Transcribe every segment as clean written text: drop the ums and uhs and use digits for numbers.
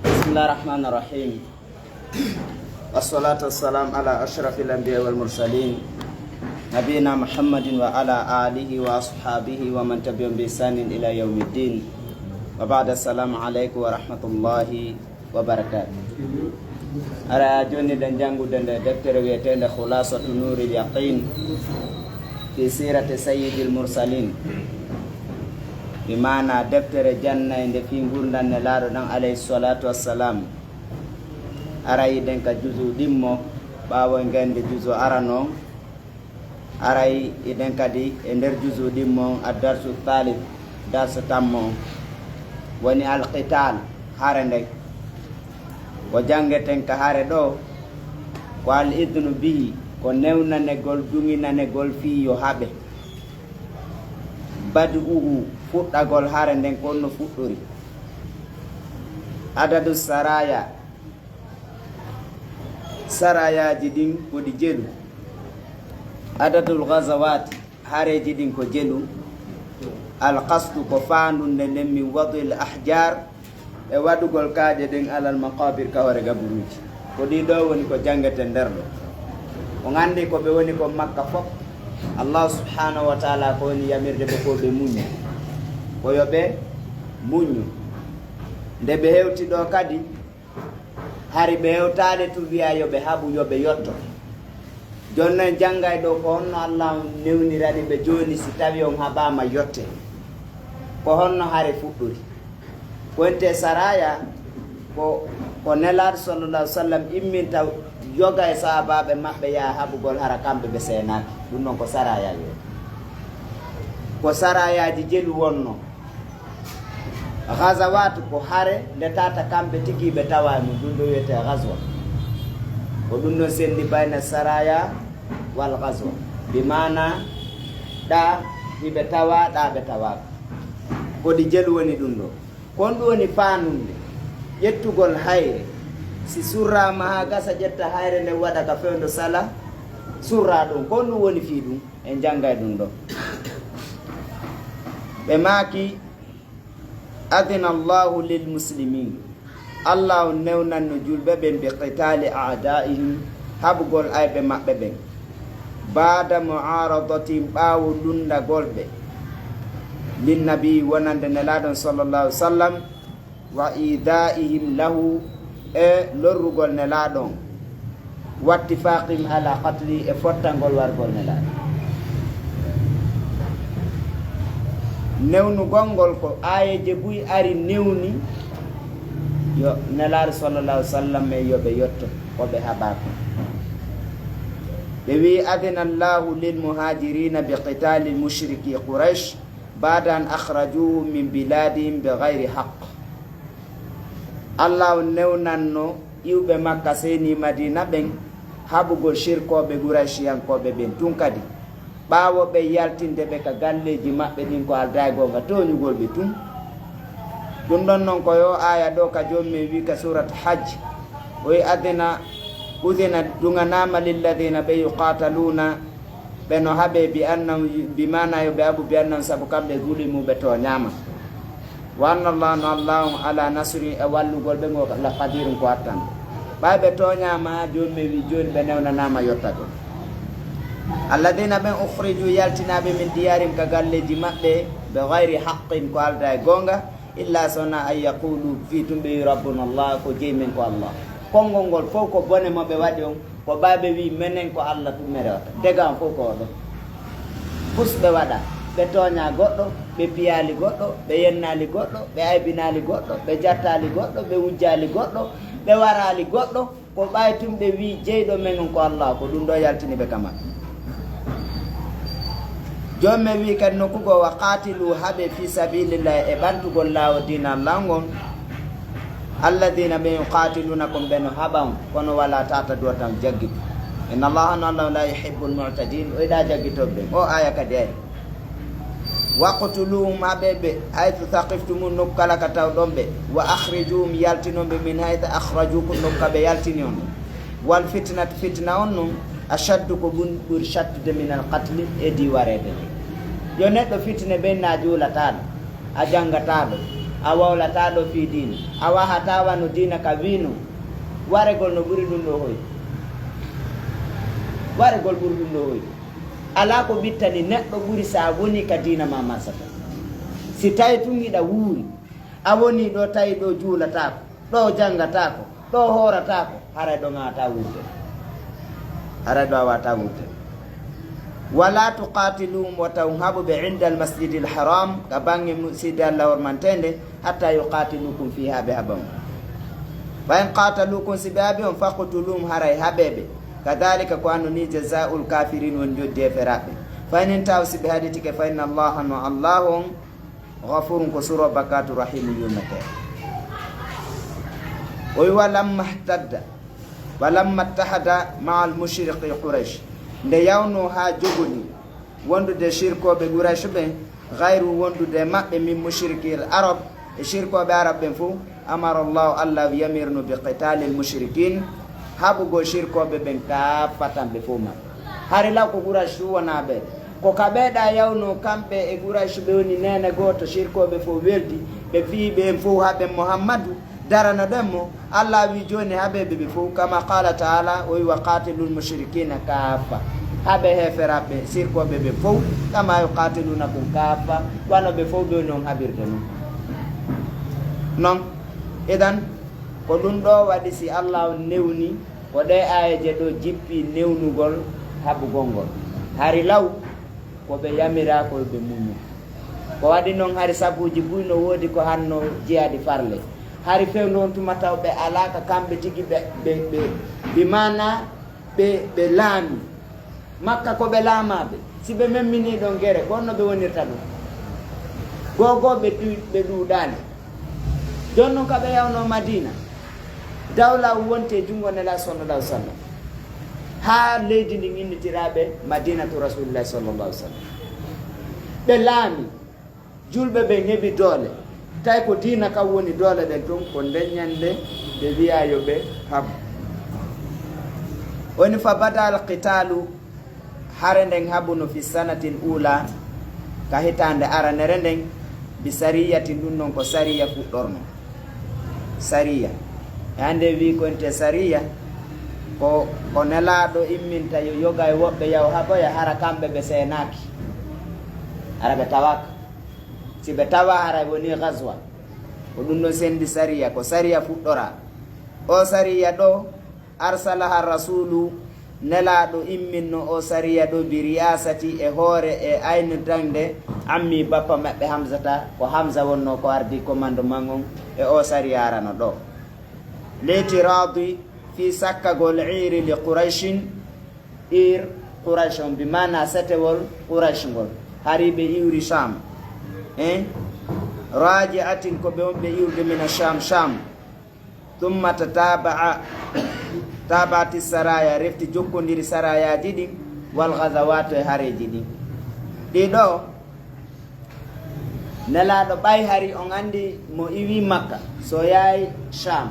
Bismillahirrahmanirrahim. Wassalatu wassalam ala ashrafil anbiya wal mursalin nabiyina Muhammadin wa ala alihi wa ashabihi wa man tabi'ahum bi ihsanin ila yaumiddin. Wa ba'da, assalamu alaikum wa rahmatullahi wa barakatuh. Ara joni dan jangu dan deftere wiyetende Khulasatu Nuril Yaqin fi sirati sayyidil mursalin, bi mana deftere janna inde fi gurdan ne laaro dan alayhi salatu wassalam. Aray den ka juzu dimmo bawo ngende juzu arano, aray iden kadi e nder juzu dimmo ad-darsu thalith, darsu tammo woni al-qital, hare nde ko jangeten ka hare ɗo ko al-idnu bihi, ko newnanegol dunginanegol fi yo haɓe. Bad'uhu, fuɗɗagol hare nden ko no fuɗɗori. Adadu saraya, sarayaji ɗin koɗi jelu. Adadul ghazawati, hareji ɗin ko jelu. Al-qasdu, ko fandunde nden min wadil ahjar, e waɗugol kaaje ɗen alal maqabir, kaware gaburuji. Ko ɗi ɗo woni ko jangeten nder ɗo. Ko gandi ko ɓe woni ko Makka fof, Allah subhanahu wa ta'ala ko woni yamirde ɓe ko ɓe muñu, ko yo ɓe muñu. Nde ɓe hewti ɗo kadi, hari ɓe hewtade tu wiya yo ɓe haɓu yo ɓe yotto. Jonnon janggay ɗo ko honno Allah newnirani ɓe joni si tawi on haɓama yotte, ko honno hare fuɗɗori. Konte saraya ko nelaɗo sallallahu alaihi wasallam imminta yoga e sahabaɓe maɓɓe yaha haɓugol hara kamɓe ɓe senaki. Ɗum noon ko saraya yo, ko sarayaji jelu wonno. Ghazawat ko hare nde tata kamɓe tigi ɓe tawa mum, ɗum ɗo wiyete ghazwa. Ko ɗum ɗon sendi bayna saraya wal ghazwa, bi mana ɗa hiɓe tawa, ɗa ɓe tawaka. Koɗi jelu woni ɗum ɗo. Kon ɗum woni fanunde ƴettugol hayre. Si surrama ha gasa ƴetta hayre nde waɗa ka fewndo sala, surra ɗum. Kon ɗum woni fi ɗum en janggay ɗum ɗo. Ɓe maaki adina Allahu lil muslimin, Allah newnanno julɓe ɓen bi qitali a'daihim, haɓugol ayɓe maɓɓe ɓen. Bada mu'aradatin, ɓaawo lundagol ɓe lin nabi, wonande nelaɗon sallallahu alaihi wasallam, wa idaihim lahu, e lorrugol nelaɗon, wattifaqim ala qatli, e fottangol wargol nelaɗo. Newnugol ngol ko ayeje buy ari newni yo nelaɗo sallallahu alaihi wasallam e yoɓe yotto koɓe haɓako. Ɓe wi adina Allahu lil muhajirina bi qitali mushriki Quraysh ba'da an akhrajuhum min biladihim bi ghayri haqq. Allah newnanno iwɓe Makka seni Madina ɓen haɓugol shirkoɓe Qurayshiyankoɓe ɓen tun kadi, ɓaawo ɓe yaltinde ɓe ka galleji maɓɓe ɗin ko aldaygonga toñugol ɓe tun. Ɗum ɗon noon ko yo aya ɗo ka jomum wi ka surat Hajj, oyi adina udina ɗuganama lilladina ɓe yuqataluna, ɓe no haɓe bi annam, bi mana yo ɓe haɓu bi annam saabu kamɓe zulimu ɓe to ñama. Wa anna Allah no Allahu ala nasri, e wallugol ɓe ngo la qadirun ko attan. Ɓay ɓe toñama jomum wi joni ɓe newnanama yottago. Alladina ɓen ukhriju, yaltinaɓe min diyarim ka galleji maɓɓe, be ghayri haqqin, ko alda e gonga, illa sona an yaqulu, fi tumɓe wi rabbuna Allah, ko jeymen ko Allah. Konngol ngol fof ko bone moɓe waɗi on, ko ɓaɓe wi menen ko Allah tummere wata, degan fof ko oɗo. fusɓe waɗa ɓe tooña goɗɗo ɓe piyali goɗɗo ɓe yennali goɗɗo ɓe aybinali goɗɗo ɓe jattali goɗɗo ɓe wujjali goɗɗo ɓe warali goɗɗo ko ɓaytumɓe wi jeyɗo men ko Allah ko ɗum ɗo yaltini ɓe kama jomme wi kadi nokkugo wa qatilu haɓe fi sabilillah e ɓantugol laawo dina Allah ngon alladina ɓe yuqatilunakum ɓe no haɓan kono wala tata do tan jaggi inna allaha no Allah la yuhibbul mu'tadin o yiɗa jaggitoɓe o aya kadi ay waqtuluhum haɓeɓe haythu thaqiftumum nokku kala ka taw ɗon ɓe wa akhrijuhum yaltinoɓe min haythu akhrajukum nokku kaɓe yaltini on wal fitnatu fitna on noon ashaddu ko ɓuri shattude min al qatli e diwarede yo neɗɗo fitne ɓen na juulataɗo a janngataɗo a wawlataɗo fi diina a wahatawa no diina ka wino waregol no ɓuri ɗum ɗo hoy waregol ɓuri ɗum ɗo hoy ala ko ɓittani neɗɗo ɓuri sa woni ka diina ma masata si tawi tun iɗa wuuri a woni ɗo tawi ɗo juulatako ɗo janngatako ɗo horatako haray ɗo gawata wurde haray ɗo a wata wurde wala tuqatiluhum wa taw haɓuɓe inda al masjidi l haram ka bange musidi allah wormantede hatta yuqatilukum fi haɓe haɓam fa in qatalukum si ɓe haaɓi on faqtuluhum haray haɓeɓe kadhalika ko anno ni jazaul kafirin won joddi e feraɓe fa inin taw si ɓe haɗitike fa inna allaha no allahu on ghafurum ko suro bakatu rahimu yumete o wi walamma htadda walamma ttahada ma al mushriqi quraish nde yawno ha jogoni wondude shirkoɓe quraish ɓe gayru wondude maɓɓe min mushrikil arab e shirkoɓe arab ɓen fo amara llahu allah yamirnu bi qitali l mushrikin haɓugo shirkoɓe ɓen kafatanɓe fo maɓɓe hari law ko quraish tu wonaɓe ko kaɓeɗa yawno kamɓe e quraish ɓe woni nene goto shirkoɓe fo weldi ɓe fiɓe en fo haɓe mouhammadou darana ɗen mo allah wi joni haɓeɓe ɓe fof kama qala taala o wi wa qatilul mushrikina kafa haɓe heferaɓe sirkoɓe ɓe fof kama yuqatilunakum kafa wano ɓe fof ɓe noon haɓirde noon noon idan ko ɗum ɗo waɗi si allah newni ko ɗe ayeje ɗo jippi newnugol haɓugol ngol hari law koɓe yamira koɓe muñu ko waɗi noon hari sabuji buy no woodi ko hanno jeyadi farle hari fewno on tuma taw ɓe alaka kamɓe tigi ɓe mana ɓe laami makka ko ɓe laamaɓe si ɓe memmini ɗon guere gonno ɓe wonirta ɗum gogo ɓe ɗuuɗani jon noon kaɓe yawno madina dawla wonte jungo nela sallallah sallam ha leydi ndin innitiraɓe madinatu rasulillahi sallallah sallam ɓe laami julɓe ɓe heɓi doole tawi ko diina kam woni doole ɗen toon ko ndeññande ɓe wiya yo ɓe haɓ woni fa badal qitalu hare nden haɓuno fi sanatil ula ka hitande aranere nden bi sariyatin ɗum noon ko sariya fuɗɗorno sariya e hande wi konte sariya ko nelaɗo imminta yo yoga e woɓɓe yaw haɓoya hara kamɓe ɓe seenaki hara ɓe tawaka si ɓe tawa haray woni gaswa ko ɗum ɗo sendi sariya ko sariya fuɗɗora o sariya ɗo arsalaha rasulu nelaɗo imminno o sariya ɗo bi riyasati e hoore e aynu dande ammi bappa maɓɓe hamsata ko hamsa wonno ko ardi commandement on e o sariya arano ɗo letiradi fi sakkagol iri li qourayshin ir qouraysh on bi mana setewol qouraysh ngol hariɓe iwri sham raji atin ko ɓe on ɓe iwde mina sham tumma tabati saraya refti jokkodiri sarayaji ɗin wal gazawat e hareji ɗin ɗiɗo nelaɗo ɓay hari on andi mo iwi makka so yahay sham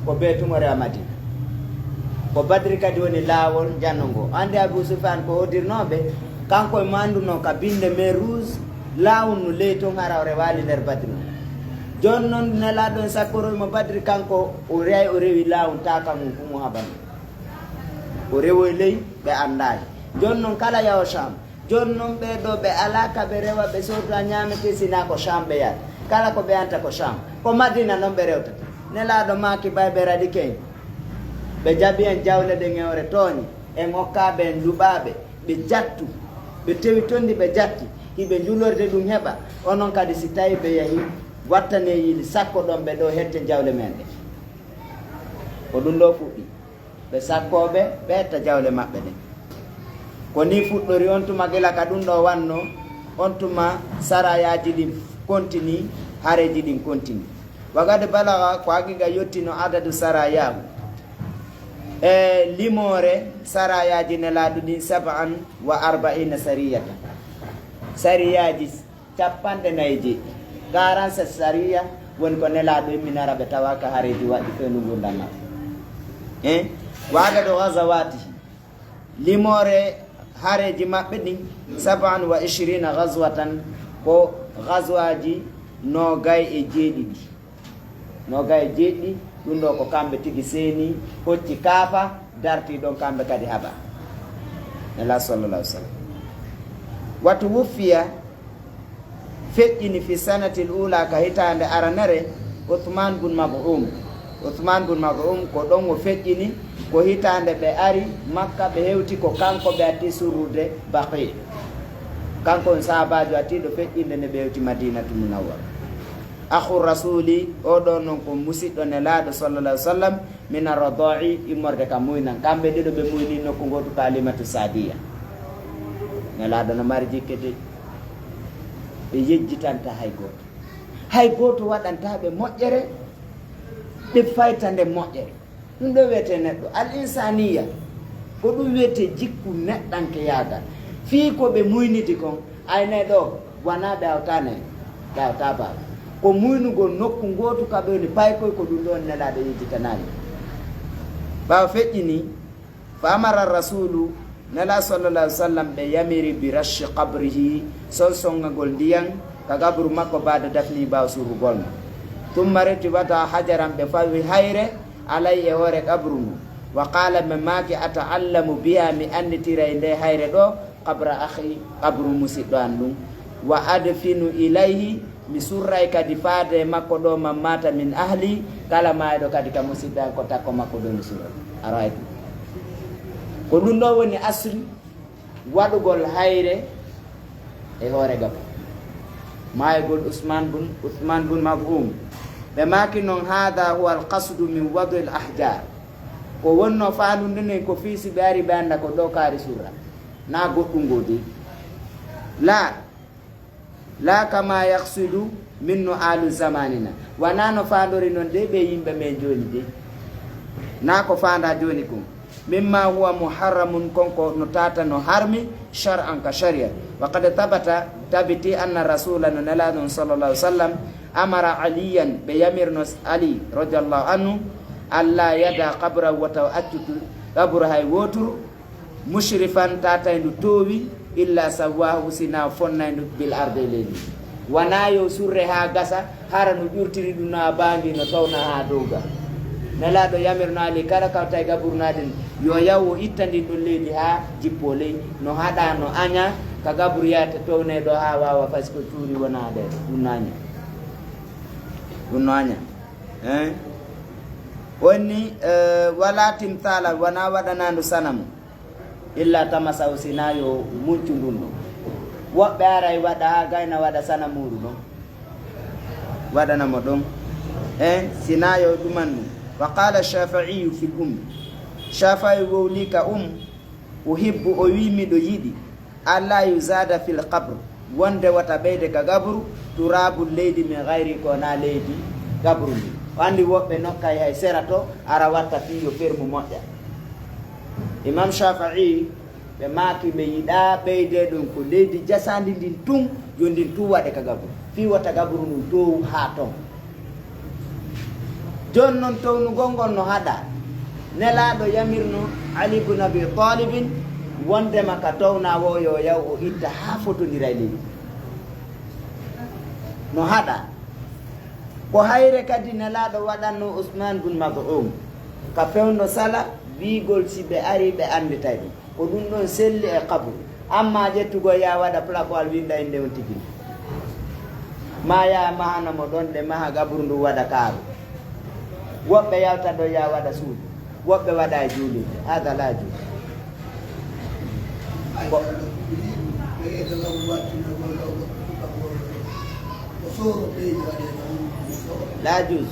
ko be tumore a madina ko badri kadi woni laawol jannogo andi abou soufane ko hodirnoɓe kanko e manduno ka binde mer rouge lawol no ley toon harawre waali nder badri jon noon nelaɗon sakkoroymo badri kanko o rey o rewi lawol taka mum fu mo haɓano o rewoy ley ɓe andayi jon noon kala yawo sham jon noon ɓeɗo ɓe alaka ɓe rewa ɓe sowta ñamete sina ko sham ɓe yata kala ko ɓe anta ko sham ko madina noon ɓe rewtata nelaɗo maki bay ɓe raɗi ken ɓe jaabi en jawle ɗe ŋewre tooñi e ngokkaɓe en luɓaɓe ɓe jattu ɓe tewi tondi ɓe jatti hiɓe julorde ɗum heɓa onon kadi si tawi ɓe yahi wattane yiɗi sakko ɗon ɓe ɗo hette jawle men ɗe ko ɗum ɗo fuɗɗi ɓe sakkoɓe ɓe hetta jawle maɓɓe ɗe ko ni fuɗɗori on tuma gila ka ɗum ɗo wanno on tuma sarayaji ɗin continue hareji ɗin continue wagade balaga ko haqiqa yettino adadu sarayahu e limore sarayaji nelaɗo ɗin 47 sariyata sariyaji 49 47 sariya woni ko nelaɗo imminara ɓe tawaka hareji waɗi fewnu gurdam maɓɓe wagade gazawati limore hareji maɓɓe ɗin 27 gazwatan ko gazwaji nogay e jeeɗiɗi nogay e jeeɗiɗi ɗum ɗo ko kamɓe tigi seeni hocci kaafa darti ɗon kamɓe kadi haɓa nela sallallah alih sallam watu wuffiya feƴƴini fi sanatil ula ka hitande aranere Uthman bun Maz'um ko ɗon o feƴƴini ko hitande ɓe ari Makka ɓe hewti ko kanko ɓe atti surrude Baqi kanko on sahabajo atiɗo feƴƴinde nde ɓe hewti Madinatu Munawwara akhu rasuli oɗo noon ko musidɗo nelaɗo sallallah alih sallam min arradai immorde ka muynan kamɓe ɗiɗo ɓe muyni nokku gotu kalimatu sadiya nelaɗo no mari jikkete ɓe yejjitanta hay goto waɗantaɓe moƴƴere ɓe fayta nde moƴƴere ɗum ɗo wiyete neɗɗo al insaniya ko ɗum wiyete jikku neɗɗanke yagal fii ko ɓe muyniti kon ayne ɗo wona ɓe hawtane ɓe hawta baba ko muynugol nokku gotu kaɓe woni paykoy ko ɗum ɗon nelaɗo yejjitanani ɓawa feƴƴini fa amara rasulu nela sallallah alih sallam ɓe yamiri bi rashi qabrihi songagol ndiyan ka gabru makko bada dafni bawa surugol ma tumma reti wata hajaran ɓe fawi hayre alay e hoore gabru ngu wa qala ɓe maki ataallamu biha mi anditira e nde hayre ɗo qabra ahi gabru musidɗo an ɗum wa adfinu ilayhi mi surray kadi faade makko ɗo mammata min ahli kala mayɗo kadi ka musidɗo an ko takko makko ɗo mi sura araytu ko ɗum ɗo woni asri waɗugol hayre e hoore gabru maygol Uthman bun Maz'um ɓe maki noon hada huwa alqasdu min wadu l ahjar ko wonno faandu ndenen ko fiisi ɓe ari ɓe anda ko ɗo kaari surra na goɗɗum godi la kama yaksudu minno alu zamanina wona no fandori noon de ɓe yimɓe men joni de na ko fanda joni kon mimma huwa muharramun konko no tata no harmi shar'an ka sharia wa qad tabata tabiti anna rasula no nelaɗon sallallah alih sallam amara aliyan ɓe yamirno ali radiallahu anhu alla yada qabra wataw accutu qabru hay woturu mushrifan tataydu towi illa sawahu sina fonnaydu bil arde leydi wona yo surre ha gasa hara no ƴurtiri ɗum no a bangi no tawna ha dowga nelaɗo yamirno ali kala kawta e gaburnaden yo yaw o itta ndin ɗon leydi ha jippo ley no haɗa no aña ka gabru yata towne ɗo ha wawa par ce que tuuri wona ɗe ɗum no aña ɗum no aña wonni wala timtala wona waɗanandu sanamu illa tamasaw sina yo muccu ndun ɗo woɓɓe aray waɗa ha gayna waɗa sana muɗu ɗon waɗanamo ɗon sina yo ɗuman ɗum wa qala shafi'iyu fi l shafi'i wowli ka uhibbu o wi miɗo yiɗi alla yuzada fil qabr wonde wata ɓeyde ka gabru turabu leydi min gayri ko na leydi gabru ndi andi woɓɓe nokkay hay sera to ara watta fi yo fermu moƴƴa imam shafi'i ɓe maki ɓe yiɗa ɓeyde ɗum ko leydi jasandi ndin tum yo ndin tum waɗe ka gabru fi wata gabru ndum dow ha ton joni noon townugol ngol no haɗa nelaɗo yamirno ali ibn abi talibin wondema ka towna wo yo yaw o itta ha fotodira e leydi no haɗa ko hayre kadi nelaɗo waɗanno Uthman bun Maz'um ka fewno sala wigol si ɓe ari ɓe anditay ɗum ko ɗum ɗon selli e kabru amma ƴettugo ya waɗa plakoal winda inde on tigi ma ya mahanamo ɗon ɗe maha gabru ndu waɗa kaaru woɓɓe yawta ɗo ya waɗa suudu woɓɓe waɗa e juulirde hada la juuɗe la jus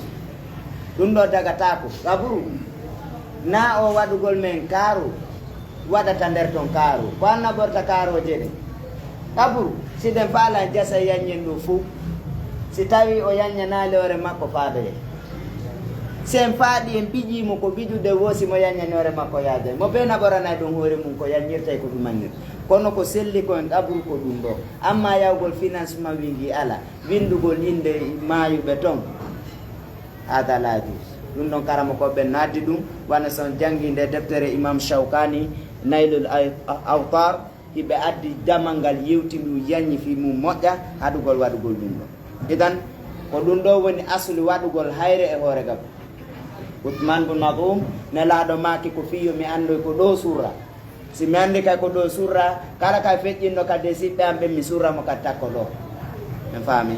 ɗum ɗo dagatako gabru na o waɗugol men kaaru waɗata nder ton kaaru ko anna ɓorta kaaroje ɗe gabru siɗen faala jasa yanñen ɗo fuu si tawi o yanñanali hoore makko faadoye sen faaɗi en ɓiƴimo ko ɓiƴude woosi mo yanñani hoore makko yaade mo ɓe naɓoranay ɗum hoore mum ko yanñirtay ko ɗumannir kono ko selli koen ɗaɓru ko ɗum ɗo amma yawgol financement wingi ala windugol inde maayuɓe toon hada laaji ɗum ɗon karama koɓe naddi ɗum wana son jangginde deftere imam Shawkani naylul awtar hiɓe addi damal ngal yewti ndu yanñi fi mum moƴƴa haɗugol waɗugol ɗum ɗo idan ko ɗum ɗo woni aslu waɗugol hayre e hoore gam Uthman bun Mad'um nelaɗo maki ko fiyo mi andoy ko ɗo surra si mi andi kay ko ɗo surra kala kay feƴƴinɗo kadi siɓɓe am ɓe mi surra mo kadi takko ɗo en faami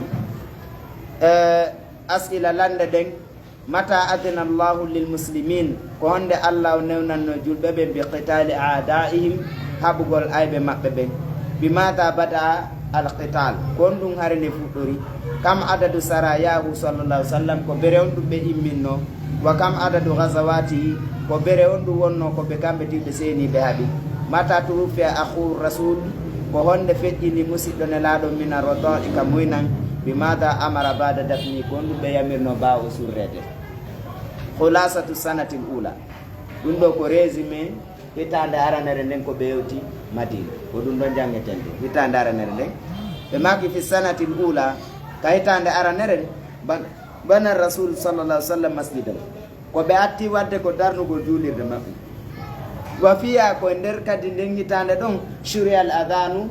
asila lande ɗen mata adina llahu lil muslimin ko honde Allah o newnanno julɓe ɓe bi qitali a'daihim haɓugol ayɓe maɓɓe ɓen bimata bada al qital kon ɗum harine fuɗɗori kam adadu sarayahu sallallahu sallam ko bere on ɗum ɓe imminno wa kam adadu ghazawati ko bere on ɗum wonno ko ɓe kamɓe tiɓe seeni ɓe haɓi mata tuwufia akhu rasul ko honde feƴƴini musidɗo nelaɗo mina rodoɗi ka muynan bimada amara bada dafni kon ɗum ɓe yamirno bawo surrede khulasatu sanati l ula ɗum ɗo ko résumé hitande aranere nden ko ɓe yewti Madina ko ɗum ɗon janngeten ɗo hitande aranere nden ɓe maki fi sanati l ula ka hitande aranere bana rasul sallallahu sallam masjidal ko ɓe atti wadde ko darnugol juulirde maɓɓe wa fiya koye nder kadi nden hitande ɗon shurial adanu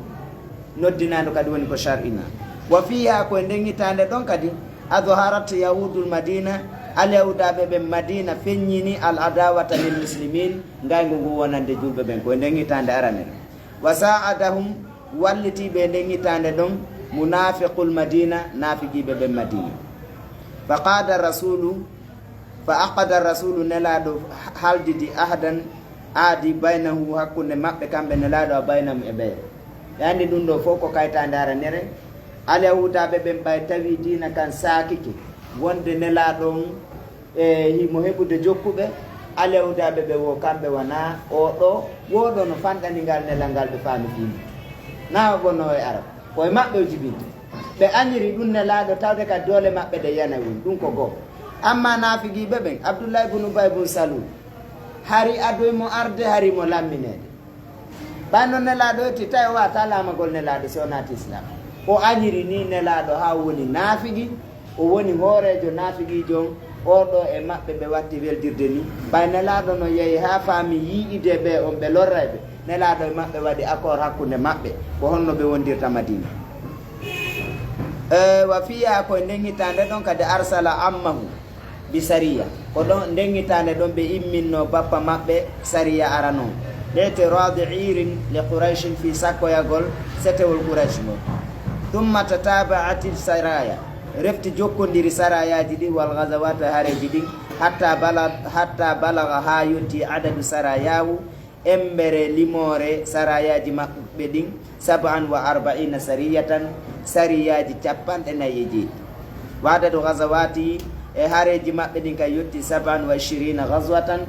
noddinado kadi woni ko shar'ina wa fiya koye nden hitande ɗon kadi adharat yahudul madina alyahudaɓe ɓen madina feññini al adawata lil muslimin ngaygo ngu wonande julɓe ɓen koye nden hitande aranere wa sa'adahum wallitiɓe nden hitande ɗon munafiqul madina nafiqiɓe ɓen madina fa aqada rasulu nelaɗo haldidi ahadan aadi baynahu hakkunde maɓɓe kamɓe nelaɗo a baynam e ɓeyre yandi ɗum ɗo fof ko kaytande aranere alyahudaɓe ɓen ɓay tawi dina kan sakike wonde nelaɗon e himo heɓude jokkuɓe alyahudaɓe ɓe wo kamɓe wona oɗo woɗo no fanɗanigal nelal ngal ɓe faami fini na gonno e arab koye maɓɓe o jibinta ɓe añiri ɗum nelaɗo tawde ka doole maɓɓe ɗe yana woni ɗum ko goo amma nafigiɓe ɓen Abdoulaye bun Ubay bun Salul hari adoymo arde hari mo lamminede ɓayno nelaɗo etti tawi o wata lamagol nelaɗo so naati islam o añiri ni nelaɗo ha woni naafigi o woni hoorejo naafigijo oɗo e maɓɓe ɓe watti weldirde ni ɓay nelaɗo no yeehi ha faami yiide ɓe on ɓe lorrayɓe nelaɗo e maɓɓe waɗi accord hakkude maɓɓe ko honno ɓe wondirta Madina wa fiya koye nden hitande ɗon kadi arsala ammahu bi sariya ko ɗon nden hitande ɗon ɓe imminno bappa maɓɓe sariya ara noon ɗete radi'irin li quraishin fi sakkoyagol setewol quraish ngol tumma tatabaati saraya refti jokkodiri sarayaji ɗi wal ghazawata hareji ɗin hatta balaga ha yonti adadu sarayahu embere limore sarayaji maɓɓe ɗin 47 sariyatan sariyaji 49 wa adadu ghazawati e hareji maɓɓe ɗin kay yetti 27 ghazwatan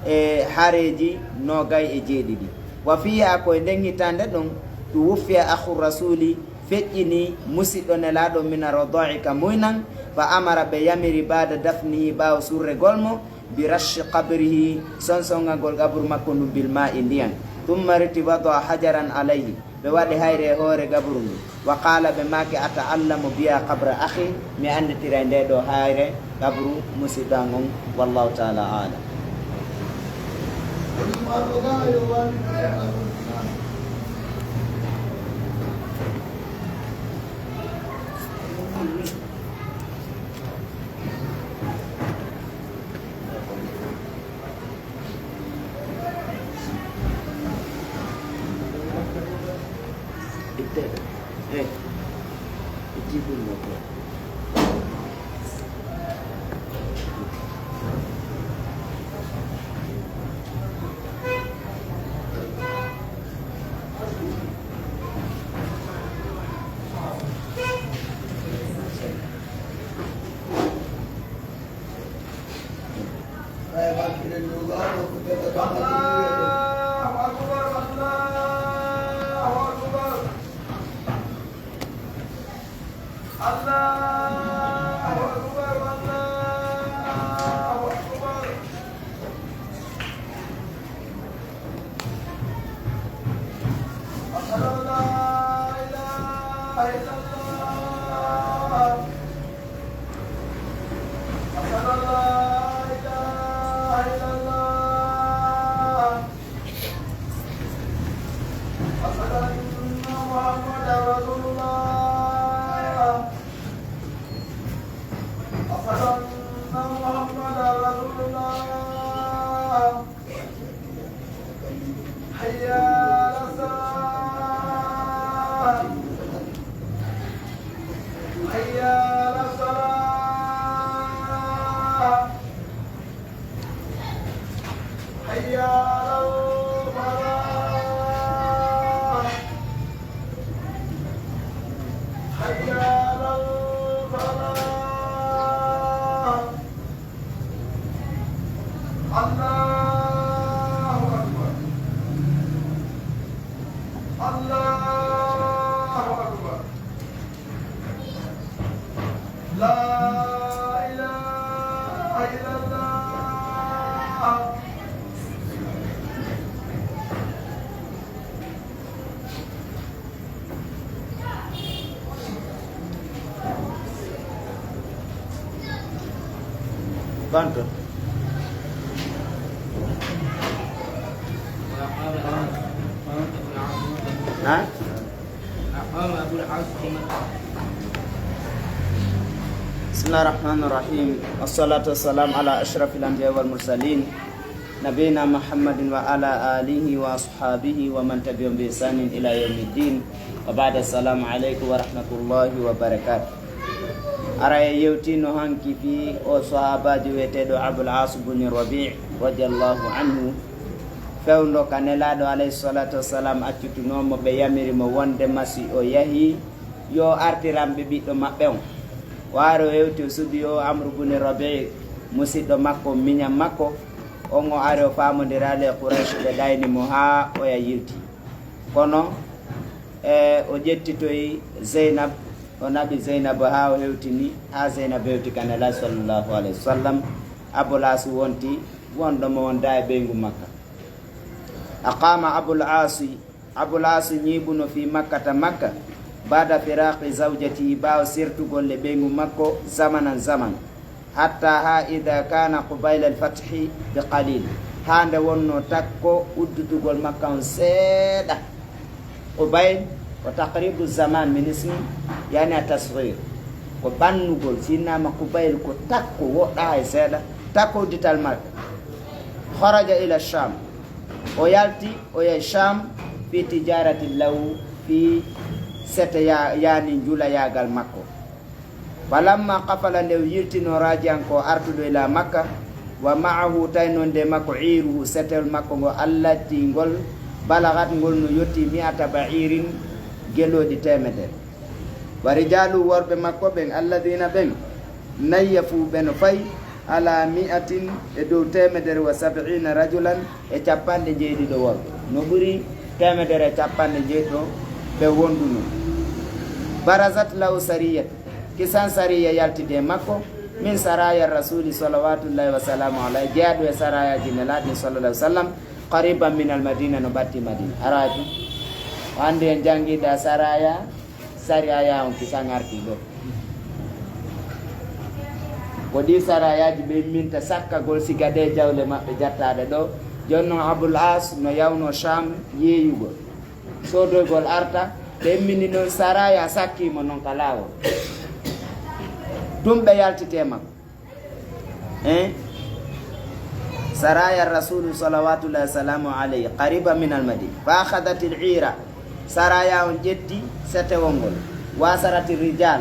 e hareji nogay e jeeɗiɗi wa fiha koye nden hitande ɗon tu wuffiya akhu rasuli feƴƴini musidɗo nelaɗo mina rodoi ka muynan fa amara ɓe yamiri bada dafnihi ɓawo surre golmo bi rashi qabrihi sonsongagol gabru makko ndu bil ma e ndiyan tumma reti wada hajaran alayhi ɓe waɗi hayre e hoore gabru ndu wa qala ɓe maki ata'allamu biya qabra akhi mi anditira e nde ɗo hayre gabru musidɗa ngon wallahu taala alam Bantu. Hah? Bismillahirrahmanirrahim. Wassalatu wassalamu ala asyrafil anbiya wal mursalin nabiyina Muhammadin wa ala alihi wa ashabihi wa man tabi'ahum bi ihsanin ila yaumiddin. Wa ba'da, assalamu alaikum wa rahmatullahi wa barakatuh. Ara yewtino hanki fi o sahabaji weteɗo Abul As ibn Rabi' radiyallahu anhu fewndo ka nelaɗo alayhi salatu wassalam accutunomo ɓe yamirimo wonde masi o yahi yo artiranɓe ɓiɗɗo maɓɓe on waro yewti o suuɓi o Amr ibn Rabi' musidɗo makko miñam makko on o ari o famodirale Quraysh ɓe ɗaynimo ha oya yirti kono o ƴettitoyi Zeynab o naɓi Zeynab ha o hewtini ha Zeynab hewti kanela sallallahu alayhi wa sallam. Abul As wonti wonɗomo wonda e ɓeygu Makka. Aqama Abul As ñiɓuno fi makkata Makka bada firaqi zawjati ɓawo sirtugol le ɓeygu makko zaman hatta ha ida kana qubayla al fathi bi qalil ha nde wonno takko uddutugol Makka on seeɗa. Qubayl wa taqribu zaman min ismi yani atasghir ko bannugol sinnama Qubayl ko takko woɗɗa e seeɗa takko uddital Makka. Kharaja ila Sham o yalti o yahi Sham fi tijarati law fi sete yani jula yagal makko. Falamma qafala nde yirtino rajian ko artudo ila Makka wa ma'ahu taynonde makko iruhu setel makko ngo allati ngol balagat ngol no yotti mi'ata ba'irin gelodi temedere. Wa rijalu worɓe makko ɓen alladina ɓen nayyafu ɓeno fayi ala mi'atin e dow temedere wa sab'ina rajulan e capanɗe jeeɗiɗo worɓe no ɓuri temedere e capanɗe jeeɗiɗo ɓe wonduno. Barazat lahu sariyat kisan sariya yaltide makko min saraya rasuli salawatullahi wa salamu alayhi jeeɗo e sarayaji nelaɗi sallallahu alaihi wa sallam qariban min al madina no batti madina araji hande en jangiɗa saraya on kisan arti ɗo ko ɗi sarayaji ɓe minta sakkagol sigade jawle maɓɓe jattaɗe ɗo. Jonnon Abul As no yawno Sham yeeyugol sodoygol arta ɓe mini noon saraya sakkimo noon ka lawol ɗum ɓe yaltitema saraya rasulu salawatullahi wasalamu alayhi qariba min al madina fa akhadat al ira saraya on ƴetti setewol ngol wasarati rijal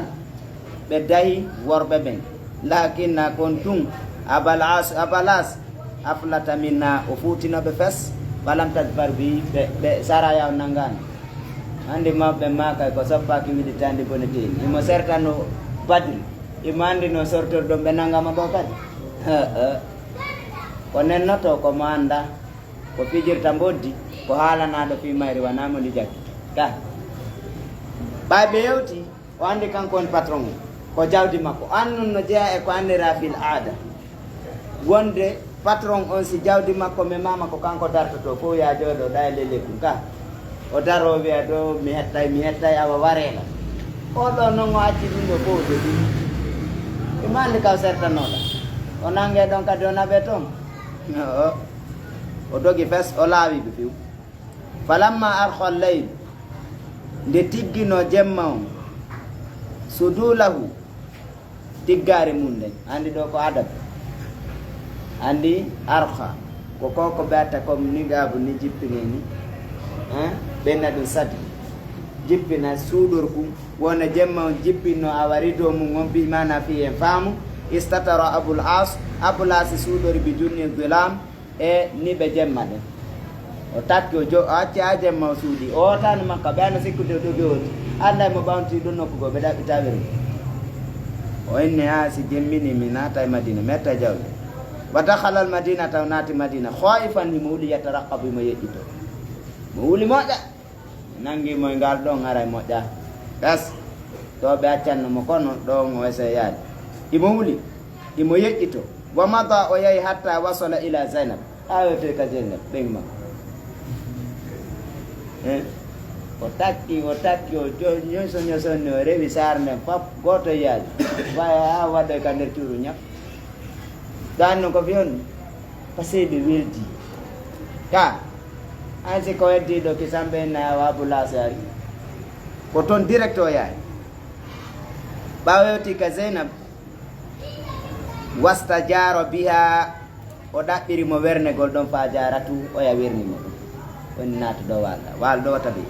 ɓe dahi worɓe ɓen lakinna kon tun Abul As aflata minna o futinoɓe fes balam tadbar bi ɓe saraya on nangani andi mabɓe makay ko soppaki militandi boneteni imo sertano Badri imo andi no sortorɗon ɓe nangama ɗo kadi ko nennoto komo anda ko fijirta boddi ko haalanaɗo fi mayri wanamo ndi jakki ka ɓay ɓe yewti o andi kanko on patron ko jawdi makko annun no jeeya e ko andira fil aada wonde patron on si jawdi makko me mama ko kanko dartoto fof ya jooɗo ɗa e lelekkum ka o daro wiya ɗo mi hettay awa warela oɗo noon o acci ɗum ɗo fof jogi imandi kaw sertanoɗa o nangue ɗon kadi o naɓe toon o dogi fes o laawi ɓe fiw falamma arhol leyl nde tiggino jemma on sudulahu tiggare mum nden andi ɗo ko adab andi arha ko koko ɓeatta comme nigabu ni jippini ni ɓenna ɗum sadi jippina suuɗorkum wona jemma on jippinno a wari dow mum on mbi mana fi en faamu istatara aboul as suuɗori bi junni gulam e ni ɓe jemma ɗen o takki o acci ha jemma o suuɗi o tani makka ɓe ano sikkude dogi oti anda mo ɓawti ɗum nokkugo ɓe ɗaɓɓitawiri o inni ha si jemmini mi naata e madina metta jawle wa dakhala al madina taw naati madina khaifan himo wuli yataraqabu mo yeƴƴito mo wuli moƴƴa nanguimo e ngal ɗon ara e moƴƴa gas ɗo ɓe accanno mo kono ɗo mo wese yaade imo wuli imo yeƴƴito wa mada o yahi hatta wasala ila zainab ha wete ka zainab ɓen makko o takki o ñosoni o rewi sar nden fop goto yaadi waya ha waɗo ka nder cuuru ñap ɗanno ko fiyon paseyɓe weldi ka an si ko weddiɗo kisamɓe na wabu lasari ko toon direct o yaari ɓawewti ka zeynab wasta jaro biha o ɗaɓɓiri mo wernegol ɗon fa jaratu oya wernimo ɗum woni naata ɗo wal ɗo tabi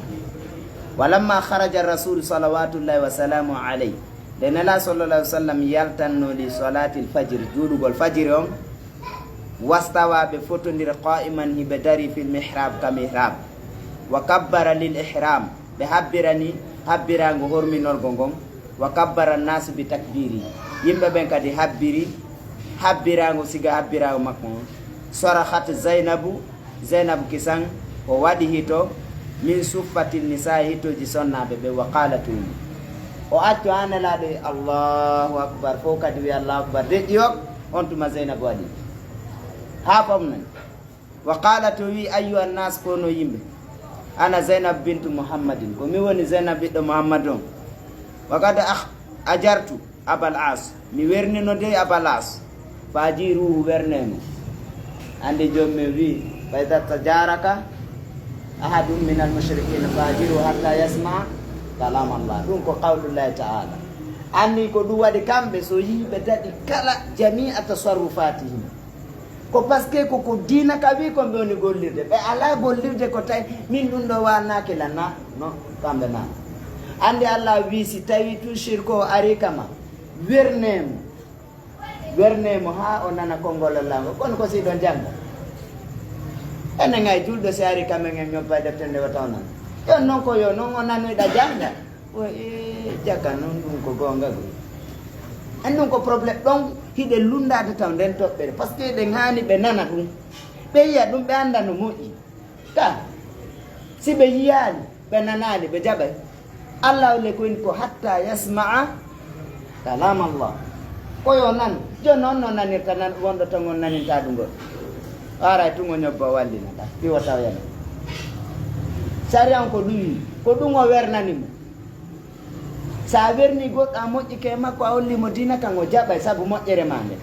walamma kharaja rasul salawatullahi wa salamu alayh de nela sallallahu alaihi wasallam yaltanno li salati al-fajr juulugol fajiri on wastawa ɓe fotodira qa'iman hiɓe dari fil mihrab ka mihrab wa kabbara lil ihram ɓe habbirago horminolgo ngon wa kabbara nasu bi takbiri yimɓe ɓen kadi habbirago siga habbirago makko on sarahat zainabu kisan o waɗi hito min suffatil nisa hitoji sonnaɓe ɓe wa qalatumi o accu ha nelaɗo allahu akbar fof kadi wi allahu akbar deƴƴi o on tuma zainabu waɗi ha fom nani wa qalat o wi ayuha nnas kono yimɓe ana zainab bintu muhammadin ko mi woni zainab ɓiɗɗo muhammad on wa kad ajartu abal as mi wernino de abal as fajiruhu wernemo andi jommi wi ɓayda tajaraka ahadum min almushrikin fajiru hatta yasma kalam allah ɗum ko qawlullahi taala anni ko ɗum waɗi kamɓe so yiɓe daɗi kala jamia tasarrufatihim ko par ce que koko dina ka wi ko ɓe woni gollirde ɓe ala gollirde ko tawi min ɗum ɗo wannaki lanna non kamɓe na andi allah wi si tawi tout shirko o ari kama wernemo ha o nana konngol allango kono ko si ɗon jangga enen ay julɗo si ari kamen en ñobba defte nde wata o nan yon noon ko yo noon o nanoyɗa jangga o jagga noon ɗum ko gonga go en ɗum ko probléme ɗon hiɗe lundade taw nden toɓɓere par ce que ɗen hani ɓe nana ɗum ɓe yiya ɗum ɓe anda no moƴƴi ka si ɓe yiyani ɓe nanani ɓe jaɓay allah ole ko woni ko hatta yasmaa kalam allah koyo nan joni on no nanirta nan wonɗo tan on naninta ɗum goɗɗo aray tungo ñobba wallinata iwo taw yana sariyan ko ɗumi ko ɗum o wernanimo sa werni goɗɗo a moƴƴi ke makko a hollimo dina kan o jaɓay saabu moƴƴere ma nde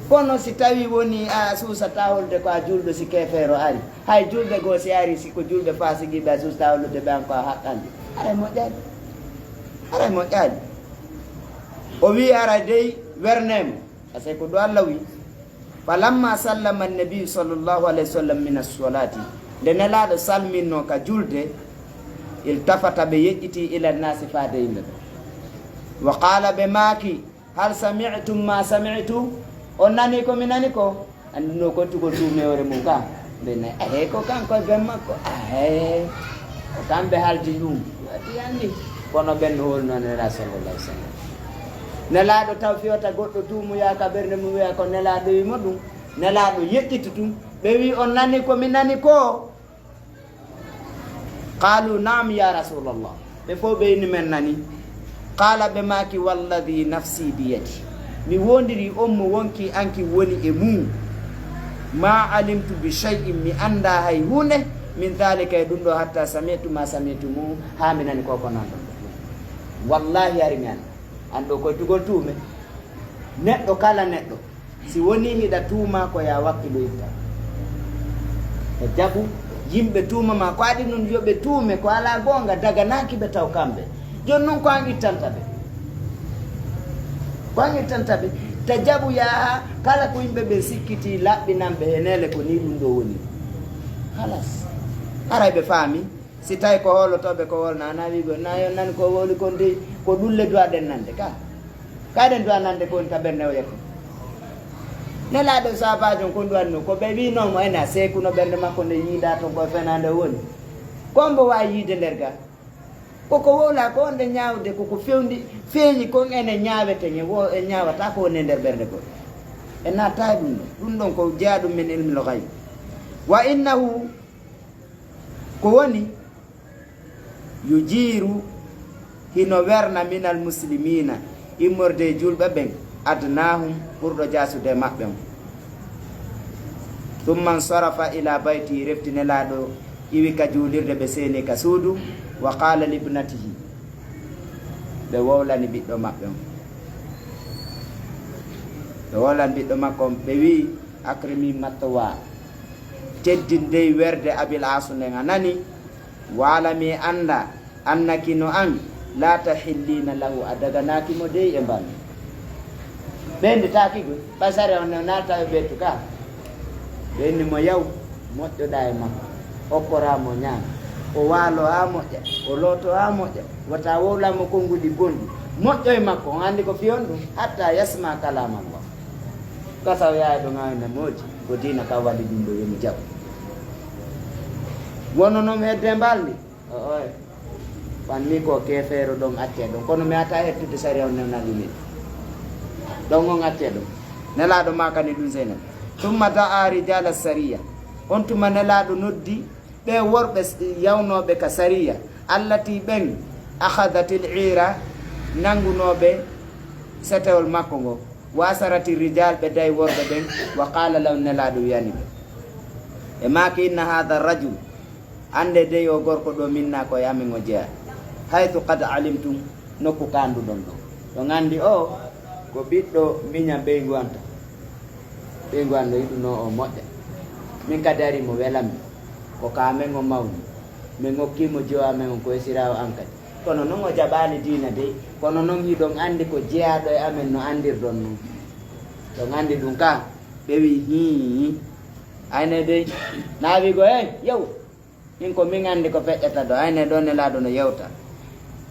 kono si tawi woni a suusata holde ko a julɗo si kefeero ari hay julɓe goo si ari siko julɓe fasiguiɓe a suusata hollude ɓe an ko a haqqandi aray moƴƴani o wi ara dey wernemo par ce que ko ɗo allah wi falamma sallama annabiyu sallllahu alayhi wa sallam min assolati nde nelaɗo salminno ka julde iltafata ɓe yeƴƴiti ila nnasi faade yimɓe ɓe wa qala ɓe maaki hal sami'tum ma sami'tu on nani ko mi nani ko andino kottugol tumewre mum ka ɓene ahe ko kanko ben makko ahe ko kamɓe haldi ɗum ati andi kono ɓen no holno nela sallallah alih w sallam nelaɗo taw fiyota goɗɗo tumuya ka ɓernde mum wiya ko nelaɗo wimo ɗum nelaɗo yeƴƴiti tum ɓe wi on nani ko mi nani ko qalu nam ya rasulallah ɓe fof ɓeyni men nani. Qala ɓe maki walladi nafsi biyadi, mi wondiri on mo wonki anki woni e mum, ma alimtu bi shay'in, mi anda hay hunde min dhalika e ɗum ɗo hatta sami'tu ma sami'tu mum, ha mi nani koko nan ɗon. Wallahi ari mi anda an ɗo koye tugol tuume. Neɗɗo kala neɗɗo si woni hiɗa tuuma ko ya wakkiloyta e jaɓu yimɓe tuuma ma ko aɗi noon yoɓe tuume ko ala gonga daganaki ɓe taw kamɓe. Joni noon ko an ittanta ɓe, ko an ittanta ɓe, ta jaɓu yaha kala ko yimɓe ɓe sikkiti laɓɓinanɓe henele ko ni ɗum ɗo woni halas. Aray ɓe faami si tawi ko holotoɓe ko wolna ana wigo nayo nani ko woli kon de ko ɗulle duwaɗen nande kaɗen duwa nande ko woni ka ɓernde o yekko. Nelaɗo sabajo kon duwanno ko ɓe winomo ene a sekuno ɓernde makko nde yiida to koye fenande woni kombo wawi yiide nder ga koko wowla ko onde ñawde koko feeñi kon ene ñawete e ñawata ko woni e nder ɓernde goɗɗo e natta ɗum ɗon ɗum ɗon ko jeeya ɗum min ilmi lgayb. Wa innahu ko woni yujiru hino werna minal muslimina immorde julɓe ɓen adnahum ɓurɗo jasude e maɓɓe on. Tumman sarafa ila bayti, reftinelaɗo iwi ka julirde ɓe seeni ka suudu. Wa qala libnatihi, ɓe wowlani ɓiɗɗo maɓɓe on, ɓe wowlani ɓiɗɗo makko on, ɓe wi akrimi matwa, teddindey werde abil asu nden a nani, walami anda annaki no an la tahillina lahu, a daganakimo dey e mbandu ɓendi takigo ɓasare on nalta e ɓettu ka ɓenni mo yaw moƴƴoɗa e makko, okkoramo ñaama, o waalo ha moƴƴa, o looto ha moƴƴa, wata wowlamo konnguɗi bonɗi moƴƴo e makko, on andi ko fiyon ɗum hatta yasma kalama Allah. Kasaw yaha ɗo ngawne moji ko dina ka waɗi ɗum ɗo yomi jaɓ wono noon hedde mbaldi oy fanni ko kefeero ɗon acce ɗon, kono mi ata hettude sariya o newnalimi ɗon on acce ɗon. Nelaɗo makani ɗum senen. Tumma da'a rijala sariya, on tuma nelaɗo noddi ɓe worɓe yawnoɓe ka sariya allati ɓen ahadatil ira, nangunoɓe setewol makko ngo, wasarati rijal, ɓe dayi worɓe ɓen. Wa qala law, nelaɗo wiyani ɓe e maki inna hada rajul, ande dey o gorko ɗo minna ko yamin o jeeya, haytu qad alimtum, nokku kanduɗon ɗo ɗo gandi o ko ɓiɗɗo miña ɓeygu anta, ɓeygu an ɗo yiɗuno o moƴƴa, min kadi ari mo welami ko kamen o mawni, min hokkimo jowa men on koye sirawo an kadi, kono noon o jaɓani dina dey, kono noon hiɗon andi ko jeeyaɗo e amen no andirɗon noon ɗon andi ɗum ka. Ɓe wi hi ayne dey naawigo yew min ko min andi ko feƴƴata ɗo, ayne ɗo nelaɗo no yewta.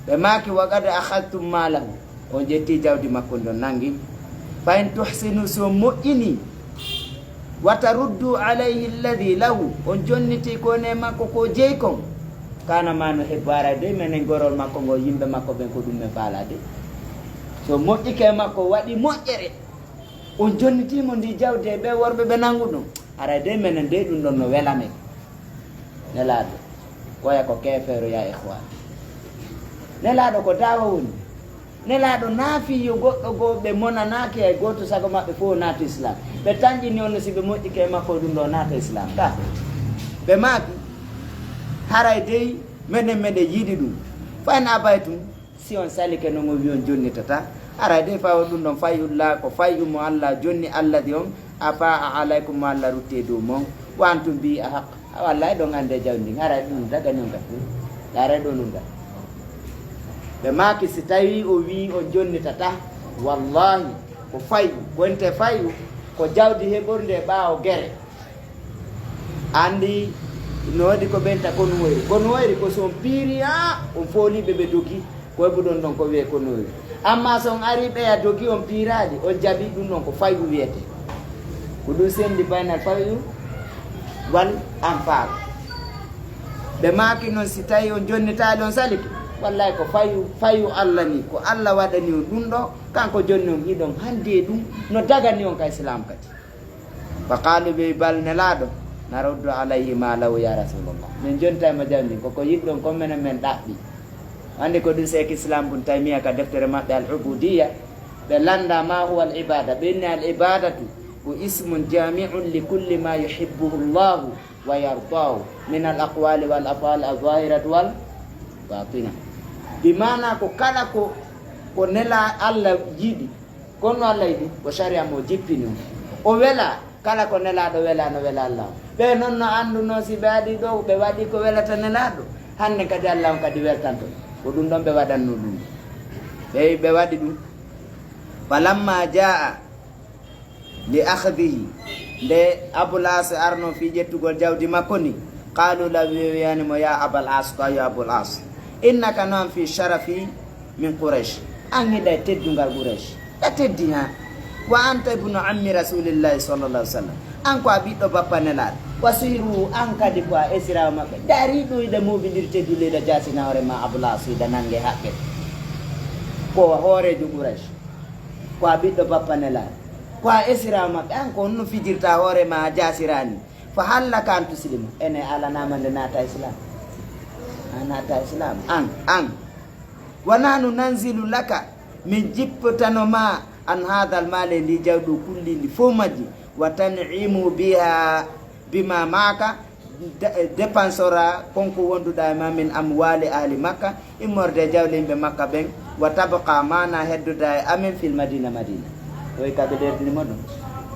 Ɓe maki wa qad akhadtum malahu, on jetti jawdi makko ɗon nangi. Fa in tuhsinu, so moƴƴini, wa taruddu alayhi alladhi lahu, on jonniti kone makko ko jeyi kon, kana ma no hebbo ara de minen gorol makko ngo yimɓe makko ɓen ko ɗum men faalade. So moƴƴike makko waɗi moƴƴere, on jonnitimo ndi jawdi e ɓe worɓe ɓe nangu ɗum, ara de minen de ɗum ɗon no welame. Nelaɗo koya ko kefeero ya ihwan, nelaɗo ko dawa woni, nelaɗo naafi yo goɗɗo goo ɓe monanaki e goto sago maɓɓe fof naata islam, ɓe tanƴini on no si ɓe moƴƴike makko ɗum ɗo naata islam ka. Ɓe maaki haray dey menen meɗen yiɗi ɗum, fayin abaytum, si on salike no mo wi on jonnitata, haray dey fawo ɗum ɗon fayullah ko fayu mo Allah jonni alladi on afa alaykum mo Allah rutte dow mon, wa antum bi a haq, wallahi ɗon ande jawdi haray ɗum dagani on gat haray ɗo ɗum gat. Ɓe maaki si tawi o wi o jonnitata, wallahi ko fayu wonte fayu ko jawdi heɓorde e ɓaawo gere, andi no waɗi ko ɓenta kono woyri ko son piiri on fooliɓe ɓe dogi ko heɓu ɗon ɗon ko wiye kono woyri, amma so on ari ɓeya dogi on piiraɗi on jaɓi ɗum ɗon ko fayu wiyete, ko ɗum sendi baynal fayu wal an faaru. Ɓe maaki noon si tawi on jonnitaɗi on saliki, wallahi ko fayu Allah ni, ko Allah waɗani on ɗum ɗo, kanko jonni on hiɗon hande ɗum no dagani on ka islam kadi. Fa qalu ɓe bal nelaɗo naruddu alayhi ma law ya rasulullah, min jonta mo jawdi koko yiɗɗon ko menen men ɗaɓɓi andi ko ɗum sek islam bun taymiya ka deftere maɓɓe al ubudiyya ɓe landa ma huwa al ibada ɓenni al ibadatu ko ismun jami'un li kulli ma yuhibbuhu llahu wa yardahu min al aqwali wal afal al zahirati wal batina bi mana ko kala ko nela Allah jiɗi kono Allah yiɗi ko sharia mo jippini o wela kala ko nelaɗo wela no wela Allah ɓe noon no anduno si ɓe waɗi ɗo ɓe waɗi ko welata nelaɗo hande kadi Allah on kadi weltanto ko ɗum ɗon ɓe waɗanno ɗum ɓe waɗi ɗum falamma jaa li akhdihi nde Abul As arno fi ƴettugol jawdi makko ni qalu la wiyanimo ya Abal As ko yo Abul As innaka noon fi sharafi min Quraish an hiɗa teddungal Quraish a teddi ha wa anta ibnu ammi rasulillahi sallallahu alih w sallam an ko a ɓiɗɗo bappa nelaɗo wasiru an kadi ko a esirawo maɓɓe dariɗo ida moɓidir tedduleɗa jasina hoore ma Abul As ida nangue haqqe ko hoorejo Quraish ko a ɓiɗɗo bappa nelaɗo ko a esirawo maɓɓe an ko honno fijirta hoore ma a jasirani fa hallaka an tuslima ene alanama nde naata islam a naata islam an wa nahnu nanzilu laka min jippotanoma an hadal male ndi jawɗo kulli ndi fof majji wa tan'imu biha bima maka dépensora konko wonduɗa e ma min amwali ahli makka immorde jawle yimɓe makka ɓen wa tabqa mana hedduda e amin fil madina oy kaɓe ɗerdinimo ɗum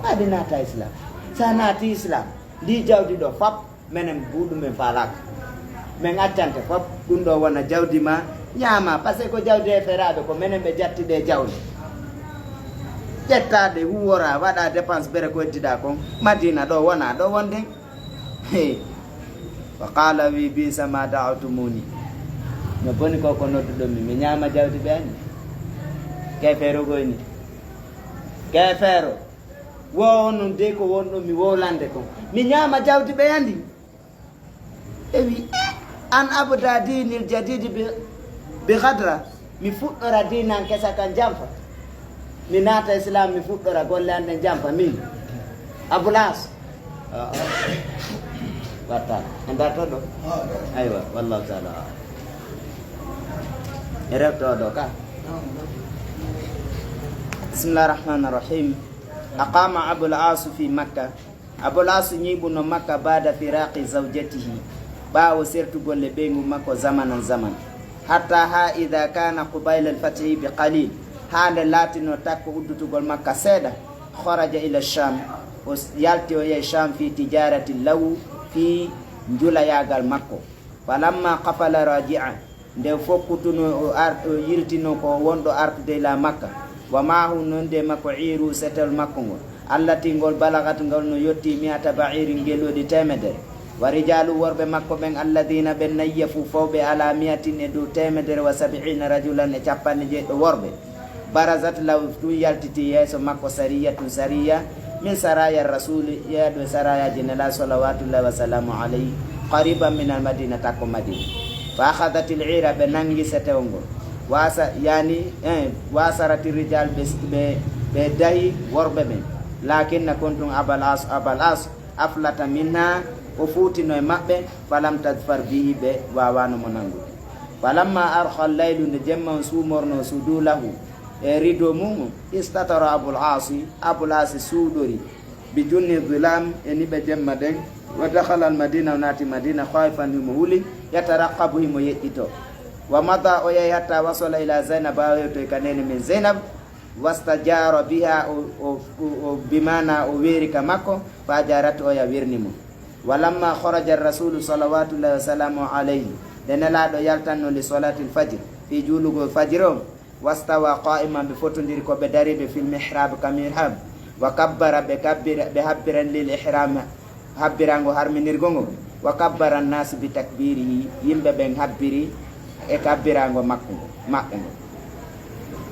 waɗi naata islam sa naati islam ndi jawdi ɗo fop menen buuɗumen falaka min accante fop ɗum ɗo wona jawdi ma ñaama par ce que ko jawdi e feraɓe ko menen ɓe jattiɗe jawle ƴettade huwora waɗa dépense bere ko weddiɗa kon madina ɗo wona ɗo wonde wa qala wi bisa ma da'atumuni no boni ko nodduɗonmi mi ñaama jawdi ɓe ani kefero goyni kefero wo non de ko wonɗo mi wolande kon mi ñaama jawdi ɓe andi e wi an abda dinil jadidi bi gadra mi fuɗɗora dinan kesa kan jamfa mi naata islam mi fuɗɗora golle ande jampa min Abul As watta e darto ɗo aywa wallahu taala e rewto ɗo ka bismillah rahmani rahim aqama Abul As fi makka Abul As ñiɓuno makka bada firaqi zawjatihi ɓawo sertugolle ɓeygu makko zamanan zaman hatta ha ida kana qubayla alfatihi bi qalil hande laatino takko uddutugol makka seeɗa kharaja ila sham o yalti o yehi sham fi tijarati law fi njulayagal makko falamma qafala raji'a nde fokkutuno o yirtino ko wonɗo artude ila makka wa mahu nonde makko iru setel makko ngol allati ngol balagat ngol no yetti 100 ba'iri ngeloɗi temedere wa rijalu worɓe makko ɓen alladina ɓe nayyafu fawɓe ala 170 rajulan e 90 worɓe barazat law tu yaltiti yeeso makko sariyatun sariya min saraya rasuli yeeɗo sarayaji nela salawatullahi wa salamu alayhi qariban min al madina takko madina fa akhadat al ira ɓe nangi setewo ngol wasarati rijal ɓe dayi worɓe ɓen lakinna kontum Abal As aflata minha o fuutino e maɓɓe falam tadfar bihi ɓe wawano mo nangude falamma arha laylu nde jemma suumorno sudulahu e rido mum istatara Abul As suuɗori bi junni dilam e niɓe jemma ɗen wa dakhala al madina o naati madina khaifan himo huli yataraqabu himo yeƴƴito wa mada o yehi hatta wasala ila Zainab aweto e kanene min Zainab wastajara biha o bimana o weeri ka makko fa jarat o ya wirnimo walamma kharaja rasulu salawatullahi wa salamu alayhi nde nelaɗo yaltanno li solati l fajre fi juulugo fajre o wastawa qa'iman ɓe fotodiri koɓe dariɓe fil mihrab ka mihrab wa kabbara ɓe habbiran lil ihram habbirango harminirgo ngo wa kabbara nnas bi takbirihi yimɓe ɓen habbiri e kabbirango maɓɓe ngo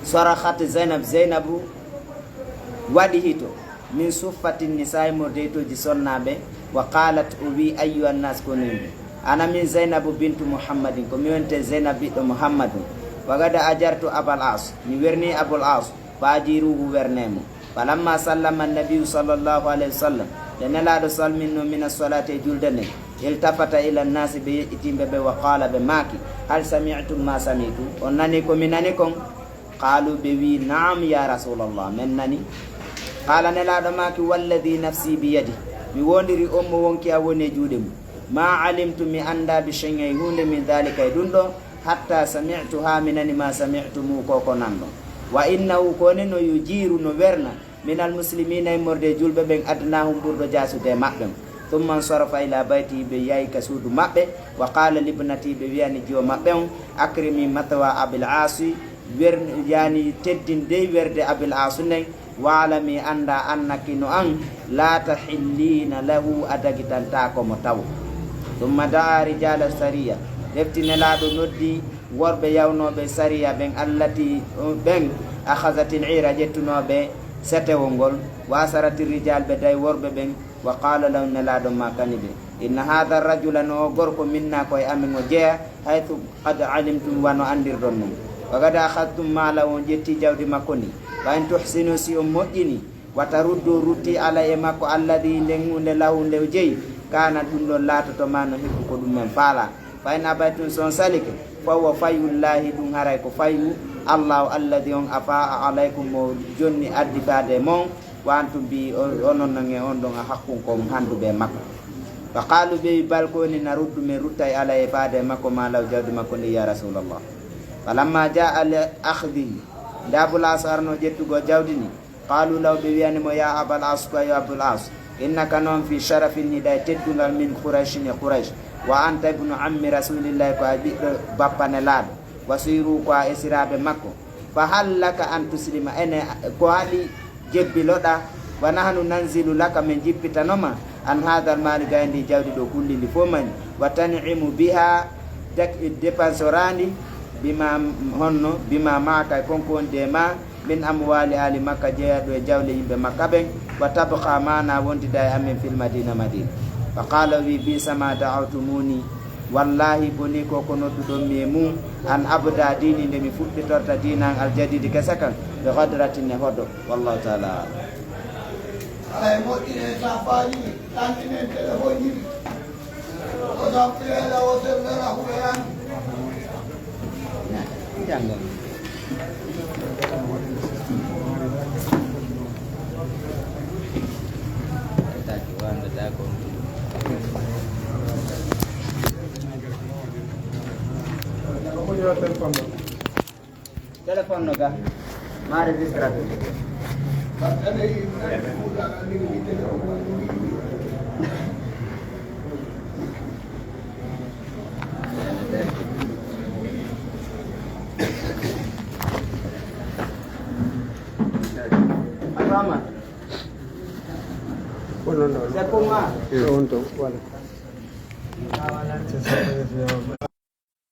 sarahat Zainabu waɗi hito min suffati nisa'i mordetoji sonnaɓe wa qalat o wi ayyuha nnas konimɓe ana min Zainabu bintu Muhammadin ko mi wonte Zainab ɓiɗɗo Muhammadu wa gada ajartu Abul As mi werni Abul As faajiruhu wernemo falamma sallama annabiyu sallllahu alayhi wa sallam nde nelaɗo salminno min assolati e julde nden iltafata ila nnasi ɓe itimɓe ɓe wa qala ɓe maaki hal sami'tum ma sami'tu on nani ko mi nani kon qalu ɓe wi naam ya rasulallah men nani qala nelaɗo maaki walladi nafsi biyadi mi wondiri on mo wonki a woni e juuɗe mum ma alimtu mi anda bi shay'in hunde min dhalika e ɗum ɗo hatta sami'tu ha mi nani ma sami'tumu koko nanɗo wa innahu kone no yujiru no werna min almuslimina e morde julɓe ɓen adnahum ɓurɗo jasude e maɓɓe thumma sarafa ila bayti ɓe yahi ka suudu maɓɓe wa qala libnati ɓe wiyani jiwo maɓɓe on akrimi matwa abil asi yani teddinde werde abil asu nden waalami anda annaki no an la tahillina lahu a dagitantako mo taw thumma daa rijala sariya deftinelaɗo noddi worɓe yawnoɓe sariya ɓen allati ɓen ahazatil ira ƴettunoɓe setewol ngol wasarati rijal ɓe day worɓe ɓen wa qala law nelaɗo ma kani ɓe inna hada rajula no gorko minna koye amin o jeeya haythu qad alimtum wano andirɗon mum wa gada akhadtum mala on ƴetti jawdi makko ni wa in tuhsinu si on moƴƴini wata ruddu rutti ala e makko alladi nden hunde lahu nde jeeyi kana ɗum ɗon latoto ma no hikku ko ɗum men faala fa in abaytum son salike fawa fayullahi ɗum haray ko fayu allahu alladi on afa alaykum mo jonni addi fade mon wa antum bi onon nonge on ɗon a hakkun kon handuɓe makko fa qalu ɓe balkoni na ruddu men ruttay ala e fade makko ma law jawdi makko ndi ya rasulallah falamma jaa al akhdihi nde abul as arno ƴettugo jawdi ni qalu law ɓe wiyanimo ya abal as ko yo abul as innaka noon fi sharafin hiɗa e teddugal min qourachin e qouraish wa anta ibnu ammi rasulillahi ko a ɓiɗɗo bappane laaɗo wasiru ko a esiraɓe makko fa hal laka an tuslima ene ko haɗi jebbiloɗa wa nahnu nanzilu laka min jippitanoma an hadal mali gayndi jawdi ɗo kullindi fo mani wa tanimu biha dépense orandi bima honno bima maka konko wonde ma min amwali ali makka jeeyaɗo e jawle yimɓe makka ɓen wa tabqa mana wontida e amen fil madina madina fa qala wi bi sama da'awtumuni wallahi boni koko nodduɗon mi e mum an abda dini nde mi fuɗɗitorta dinan aljadidi kesa kan ɓe hadratin e hoɗo wallahu taala ay moƴƴine safaji ɗanɗinen téléphone ji o sampirela o servera huɓeyan jangal téléphone no ga ma registrate Rama. Bueno, no. Se ponga. Pregunto, vale.